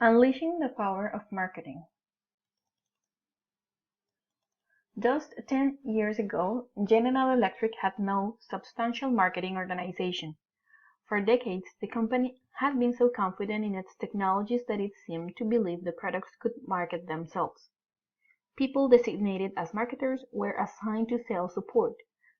Unleashing the power of marketing. Just 10 years ago, General Electric had no substantial marketing organization. For decades, the company had been so confident in its technologies that it seemed to believe the products could market themselves. People designated as marketers were assigned to sales support,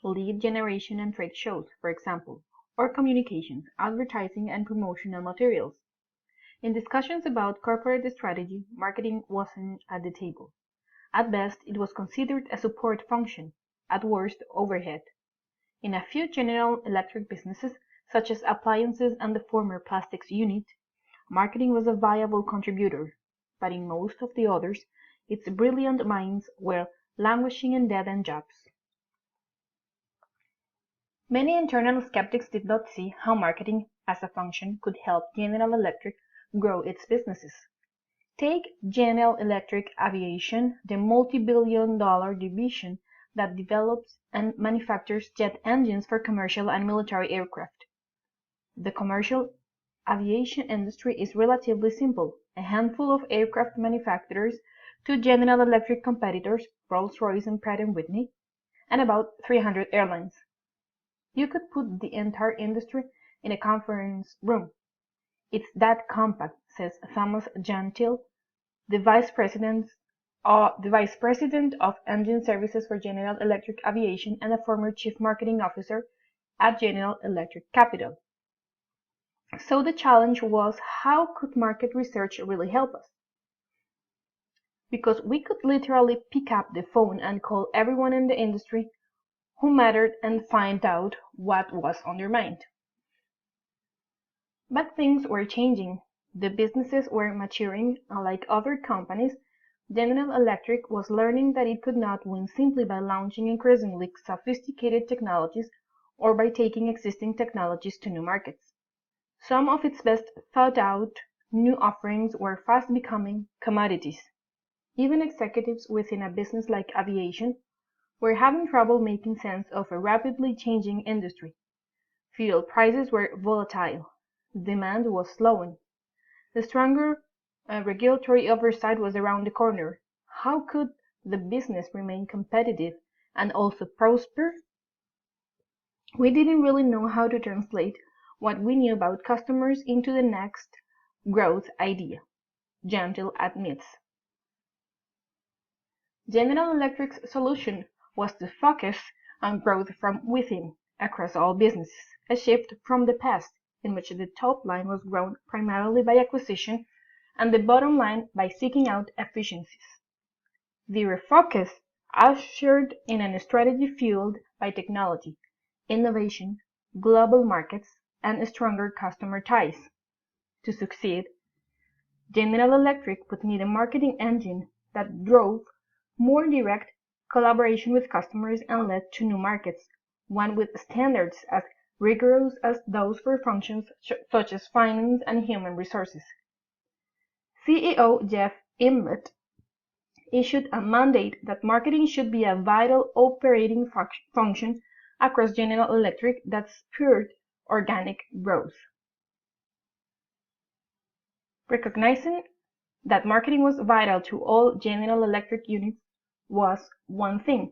lead generation and trade shows, for example, or communications, advertising, and promotional materials. In discussions about corporate strategy, marketing wasn't at the table. At best, it was considered a support function, at worst, overhead. In a few General Electric businesses, such as appliances and the former plastics unit, marketing was a viable contributor, but in most of the others, its brilliant minds were languishing in dead-end jobs. Many internal skeptics did not see how marketing as a function could help General Electric grow its businesses. Take General Electric Aviation, the multi-billion-dollar division that develops and manufactures jet engines for commercial and military aircraft. The commercial aviation industry is relatively simple: a handful of aircraft manufacturers, two General Electric competitors, Rolls-Royce and Pratt & Whitney, and about 300 airlines. You could put the entire industry in a conference room. It's that compact, says Thomas Gentile, the Vice President of Engine Services for General Electric Aviation and a former Chief Marketing Officer at General Electric Capital. So the challenge was, how could market research really help us? Because we could literally pick up the phone and call everyone in the industry who mattered and find out what was on their mind. But things were changing. The businesses were maturing, and like other companies, General Electric was learning that it could not win simply by launching increasingly sophisticated technologies or by taking existing technologies to new markets. Some of its best thought-out new offerings were fast becoming commodities. Even executives within a business like aviation were having trouble making sense of a rapidly changing industry. Fuel prices were volatile. Demand was slowing. The stronger regulatory oversight was around the corner. How could the business remain competitive and also prosper? We didn't really know how to translate what we knew about customers into the next growth idea, Gentile admits. General Electric's solution was to focus on growth from within across all businesses, a shift from the past in which the top line was grown primarily by acquisition and the bottom line by seeking out efficiencies. The refocus ushered in a strategy fueled by technology, innovation, global markets, and stronger customer ties. To succeed, General Electric would need a marketing engine that drove more direct collaboration with customers and led to new markets, one with standards as rigorous as those for functions such as finance and human resources. CEO Jeff Immelt issued a mandate that marketing should be a vital operating function across General Electric that spurred organic growth. Recognizing that marketing was vital to all General Electric units was one thing.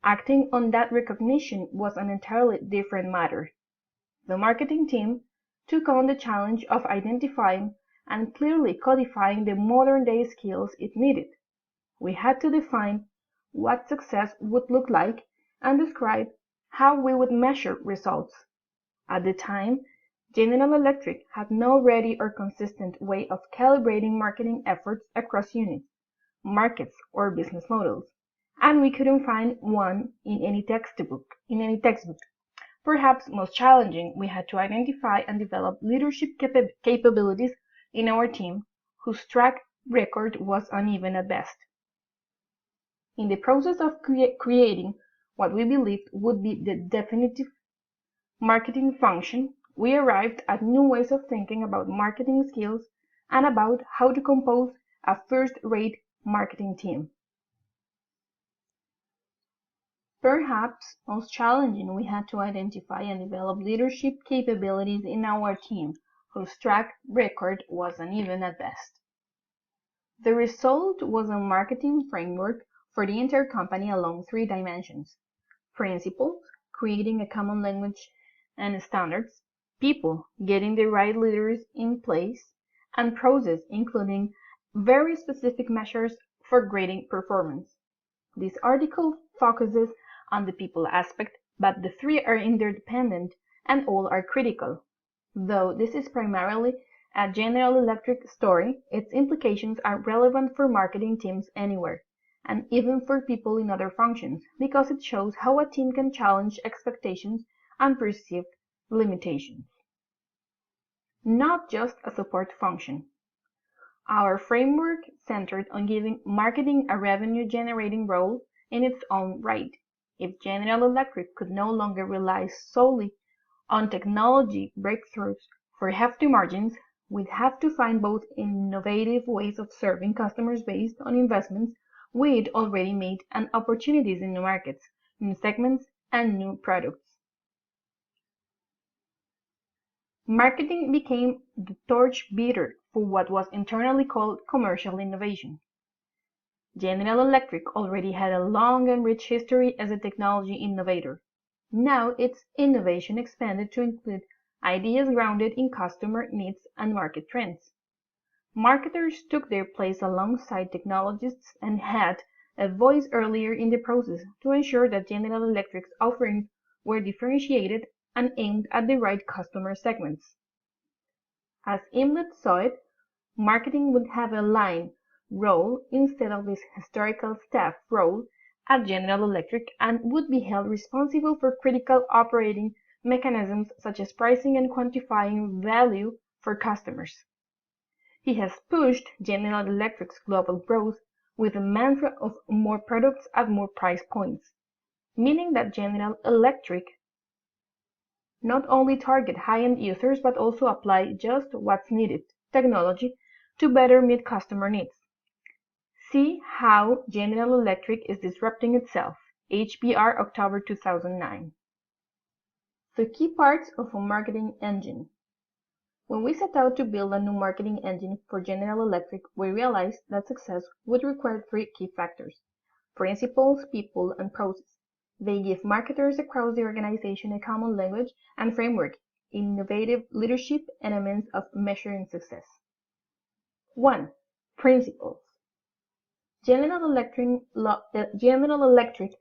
Acting on that recognition was an entirely different matter. The marketing team took on the challenge of identifying and clearly codifying the modern-day skills it needed. We had to define what success would look like and describe how we would measure results. At the time, General Electric had no ready or consistent way of calibrating marketing efforts across units, markets, or business models, and we couldn't find one in any textbook. Perhaps most challenging, we had to identify and develop leadership capabilities in our team, whose track record was uneven at best. In the process of creating what we believed would be the definitive marketing function, we arrived at new ways of thinking about marketing skills and about how to compose a first-rate marketing team. Perhaps most challenging, we had to identify and develop leadership capabilities in our team, whose track record was uneven at best. The result was a marketing framework for the entire company along three dimensions: principles, creating a common language and standards; people, getting the right leaders in place; and process, including very specific measures for grading performance. This article focuses on the people aspect, but the three are interdependent and all are critical. Though this is primarily a General Electric story, its implications are relevant for marketing teams anywhere, and even for people in other functions, because it shows how a team can challenge expectations and perceived limitations. Not just a support function. Our framework centered on giving marketing a revenue-generating role in its own right. If General Electric could no longer rely solely on technology breakthroughs for hefty margins, we'd have to find both innovative ways of serving customers based on investments we'd already made and opportunities in new markets, new segments, and new products. Marketing became the torchbearer for what was internally called commercial innovation. General Electric already had a long and rich history as a technology innovator. Now its innovation expanded to include ideas grounded in customer needs and market trends. Marketers took their place alongside technologists and had a voice earlier in the process to ensure that General Electric's offerings were differentiated and aimed at the right customer segments. As Imlet saw it, marketing would have a line role instead of its historical staff role at General Electric and would be held responsible for critical operating mechanisms such as pricing and quantifying value for customers. He has pushed General Electric's global growth with the mantra of more products at more price points, meaning that General Electric not only target high-end users but also apply just what's needed, technology, to better meet customer needs. See how General Electric is disrupting itself. HBR, October 2009. The key parts of a marketing engine. When we set out to build a new marketing engine for General Electric, we realized that success would require three key factors: principles, people, and process. They give marketers across the organization a common language and framework, innovative leadership, and a means of measuring success. 1. Principles. General Electric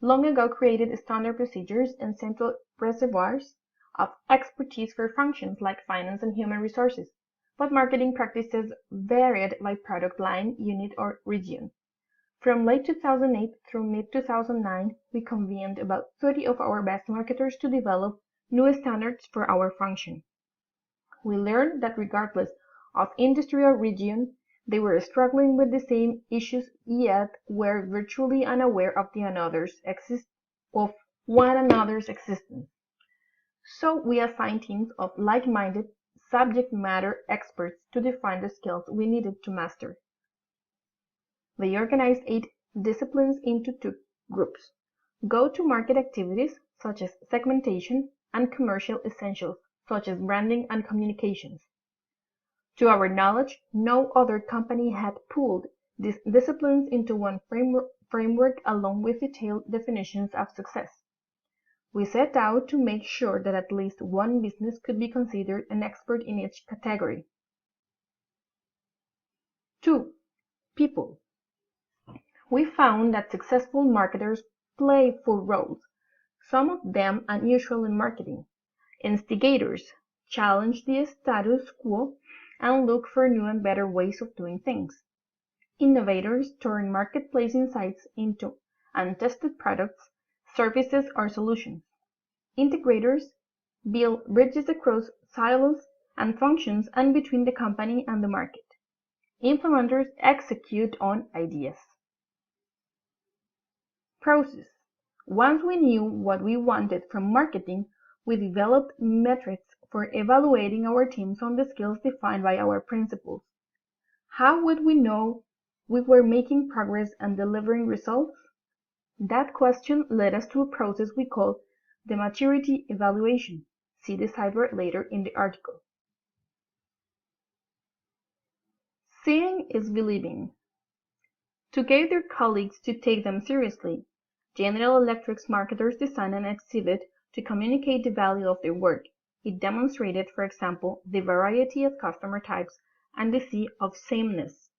long ago created standard procedures and central reservoirs of expertise for functions like finance and human resources, but marketing practices varied by product line, unit, or region. From late 2008 through mid-2009, we convened about 30 of our best marketers to develop new standards for our function. We learned that regardless of industry or region, they were struggling with the same issues yet were virtually unaware of one another's existence. So we assigned teams of like-minded subject matter experts to define the skills we needed to master. They organized 8 disciplines into 2 groups: go-to-market activities, such as segmentation, and commercial essentials, such as branding and communications. To our knowledge, no other company had pooled these disciplines into one framework along with detailed definitions of success. We set out to make sure that at least one business could be considered an expert in each category. 2. People. We found that successful marketers play 4 roles, some of them unusual in marketing. Instigators challenge the status quo and look for new and better ways of doing things. Innovators turn marketplace insights into untested products, services, or solutions. Integrators build bridges across silos and functions and between the company and the market. Implementers execute on ideas. Process. Once we knew what we wanted from marketing, we developed metrics for evaluating our teams on the skills defined by our principles. How would we know we were making progress and delivering results? That question led us to a process we call the maturity evaluation. See the sidebar later in the article. Seeing is believing. To get their colleagues to take them seriously, General Electric's marketers designed an exhibit to communicate the value of their work. It demonstrated, for example, the variety of customer types and the sea of sameness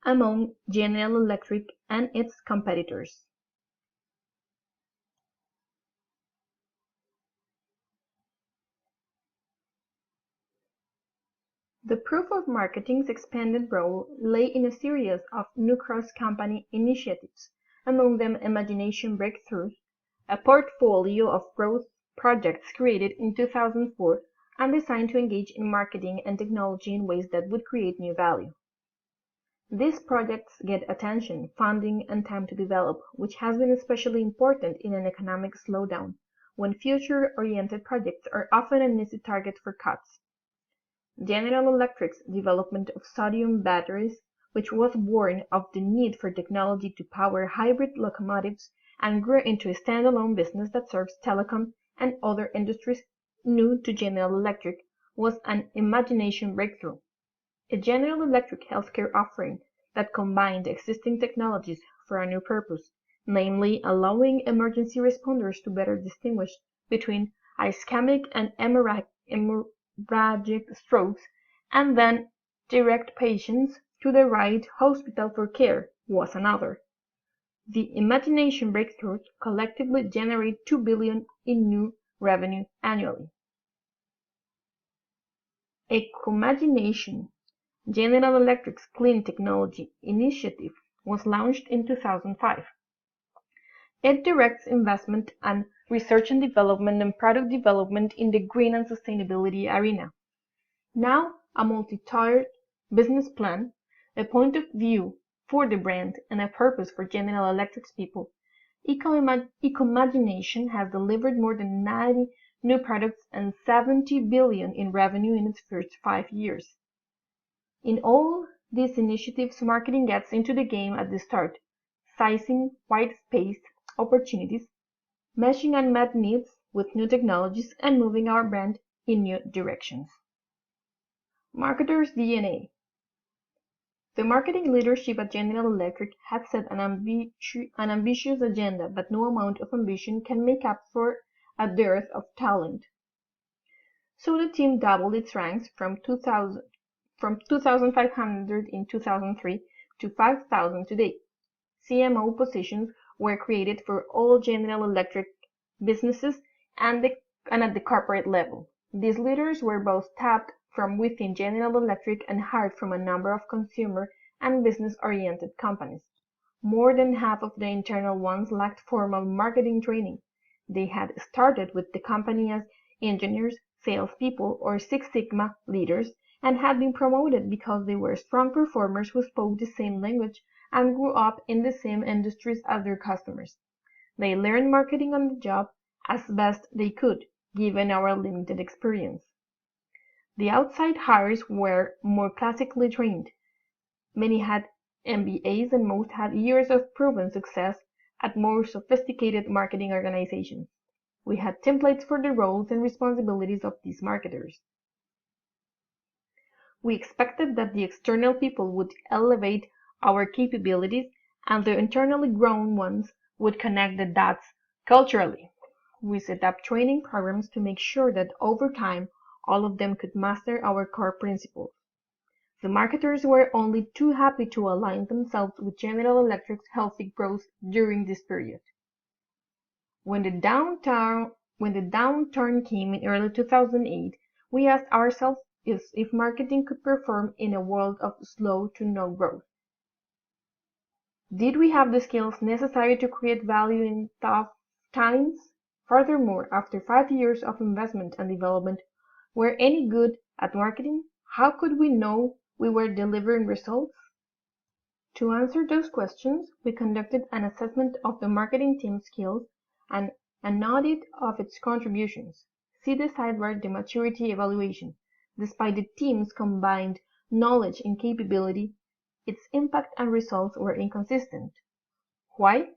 among General Electric and its competitors. The proof of marketing's expanded role lay in a series of new cross-company initiatives, among them Imagination Breakthroughs, a portfolio of growth projects created in 2004 and designed to engage in marketing and technology in ways that would create new value. These projects get attention, funding, and time to develop, which has been especially important in an economic slowdown, when future-oriented projects are often an easy target for cuts. General Electric's development of sodium batteries, which was born of the need for technology to power hybrid locomotives and grew into a standalone business that serves telecom and other industries new to General Electric, was an imagination breakthrough. A General Electric healthcare offering that combined existing technologies for a new purpose, namely allowing emergency responders to better distinguish between ischemic and hemorrhagic strokes and then direct patients to the right hospital for care, was another. The imagination breakthroughs collectively generate $2 billion in new revenue annually. Ecomagination, General Electric's clean technology initiative, was launched in 2005. It directs investment and research and development and product development in the green and sustainability arena. Now a multi-tiered business plan, a point of view for the brand, and a purpose for General Electric's people, Ecomagination has delivered more than 90 new products and $70 billion in revenue in its first 5 years. In all these initiatives, marketing gets into the game at the start, sizing white space opportunities, matching unmet needs with new technologies, and moving our brand in new directions. Marketer's DNA. The marketing leadership at General Electric had set an ambitious agenda, but no amount of ambition can make up for a dearth of talent. So the team doubled its ranks from 2,500 in 2003 to 5,000 today. CMO positions were created for all General Electric businesses and at the corporate level. These leaders were both tapped from within General Electric and hired from a number of consumer and business-oriented companies. More than half of the internal ones lacked formal marketing training. They had started with the company as engineers, salespeople, or Six Sigma leaders, and had been promoted because they were strong performers who spoke the same language and grew up in the same industries as their customers. They learned marketing on the job as best they could, given our limited experience. The outside hires were more classically trained. Many had MBAs and most had years of proven success at more sophisticated marketing organizations. We had templates for the roles and responsibilities of these marketers. We expected that the external people would elevate our capabilities and the internally grown ones would connect the dots culturally. We set up training programs to make sure that over time all of them could master our core principles. The marketers were only too happy to align themselves with General Electric's healthy growth during this period. When the downturn came in early 2008, we asked ourselves if marketing could perform in a world of slow to no growth. Did we have the skills necessary to create value in tough times? Furthermore, after 5 years of investment and development, were any good at marketing? How could we know we were delivering results? To answer those questions, we conducted an assessment of the marketing team's skills and an audit of its contributions. See the sidebar The Maturity Evaluation. Despite the team's combined knowledge and capability, its impact and results were inconsistent. Why?